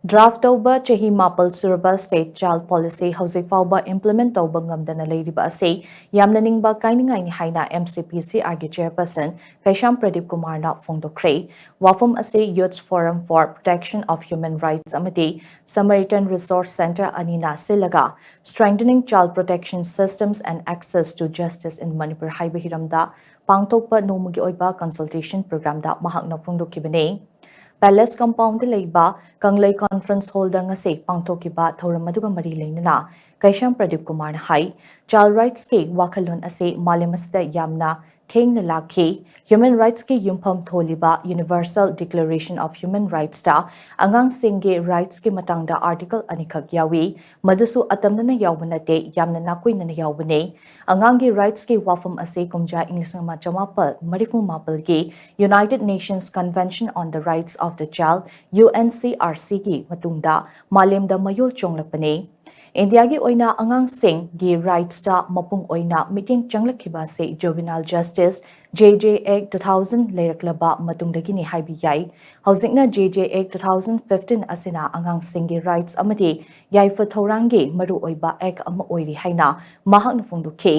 Draft over Chahi Mapal Shuraba State Child Policy Housing Fauba Implement over Ngamdana Lady Base, Yamnaning ba Kainingai ni Haina MCPC Argue Chairperson, Kaisham Pradip Kumar na Fondo Kray, Wafum Ase Youth Forum for Protection of Human Rights Amati, Samaritan Resource Center Anina Silaga, Strengthening Child Protection Systems and Access to Justice in Manipur Haibahiramda, Pangtokpa Nomugi Oiba Consultation Program da Mahakna Fondo Kibane. Palace Compound Leiba, Kanglai Conference Hall Dangase, Pangtokiba, Thoramaduga Mari Lainana, Kaisham Pradip Kumar Hai, Child Rights Ke, Wakalun Ase, Malimasta Yamna, King Nalaki, Human Rights Ke Yumpam Tholiba, Universal Declaration of Human Rights Ta, Angang Singge Rights Ke Matangda Article Anikak Yawi, Madusu Atamna Yawanate, Yamna Nakwin Yawane, Angangi Rights Ke Wafum Ase Kumja Inglisama Jamapal, Marifu Mapal Ge, United Nations Convention on the Rights of the Child, UNCRC Ki Matungda, Malimda Mayul Chonglapane, India gi oina angang sing gi rights ta mapung oina meeting changlakiba se juvenile justice JJ Act 2000 leiraklaba matungdagi ni haibi yai hojikna JJ Act 2015 asina angang sing gi rights amadi yai fa thorangi maru oiba act ama oiri haina mahakna phungduke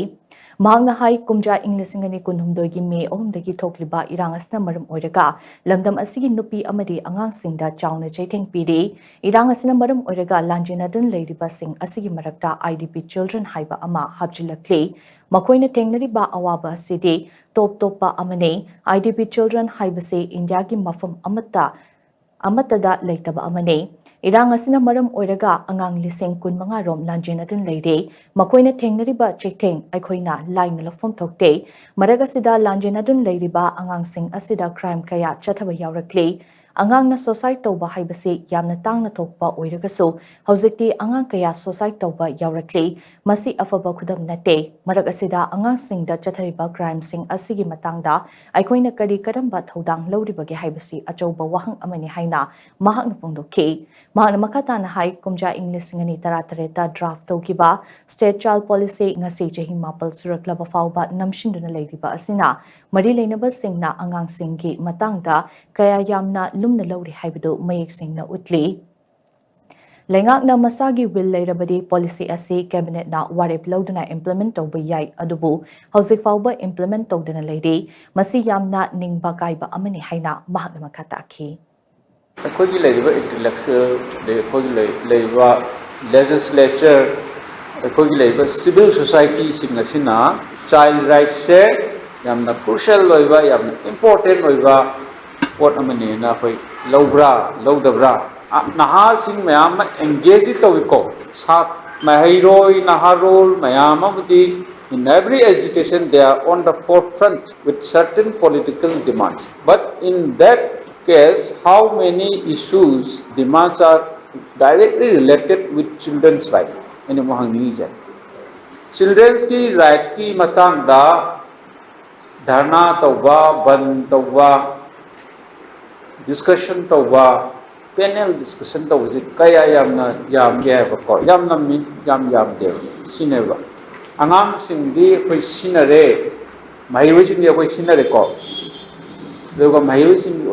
Mahangna hai kumja Inglisingani kunhumdogi me ohumdagi thokliba irangasna maram oiraga lamdam asigi nupi amadi angang singda chawna chaitheng piri irangasna maram oiraga lanjinadun leiriba sing asigi marakta IDP children haiba ama hapjilakli makoina tengnariba awaba city top topa amane IDP children haibase India gi mafam amatada leitaba amane Irang asina maram oiraga angang liseng kun mga rom lanjinadun leire makoina tengnariba chekteng aikoina laina lafom thokte maragasida lanjinadun leiriba angang sing asida crime kaya chathaba yaurakle angang na society toba haibase yamna tangna thokpa oiragaso hojikti angang kaya society toba yaurakle masi afaba khudam nate maragasida angang singda chathariba crime sing asigi matangda aikoina kari karamba thodang loribage haibase achoba wahang amani haina mahakna phongdokhe Mahana makata na hai kumja English ngani taratareta draft tokiba state child policy ngasi Chahi Mapal Suraklaba fauba namshinduna leiriba asina mari leinaba singna angang singgi matangda kaya yamna lumna lawri haibadu mayek singna utli Lengakna masagi will leirabadi policy asi cabinet na warep loduna implement toba yai adubu hojik fauba implement todana leiri masi yamna ningba kaiba amani haina mahakna makata ki Akhoi laiba intellectual akhoi laiba legislature akhoi laiba civil society singasina child rights se yamna crucial loiba yamna important loiba pot amani na khoi lodabra naha sing mayam engage tawiko sa mahairoi naharol mayam amudi in every education they are on the forefront with certain political demands but in that case, how many issues, demands are directly related with children's rights? Children's ki right ki matang da dharna tawba, ban tawba, discussion tawba, panel discussion tawba, kaya yam gaya ko, yam namin yam de, sineba. Angang singdi koi sinare, mahiwi singdi koi sinare ko. There mahayusing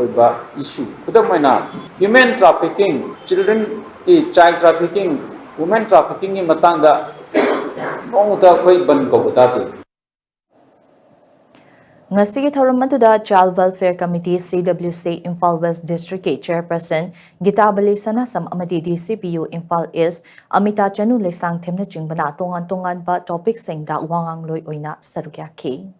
issue. Human trafficking, children child trafficking, women trafficking in matanga nongda koi ban ko batati. Ngasigi Thoramatuda Child Welfare Committee CWC Imphal West District Chairperson Gitabali Sanasam Amadi DCPU Imphal East Amita Chanu Lesang Temna Jingbana Tongan ba topic singda wangang loy oina sarugyaki.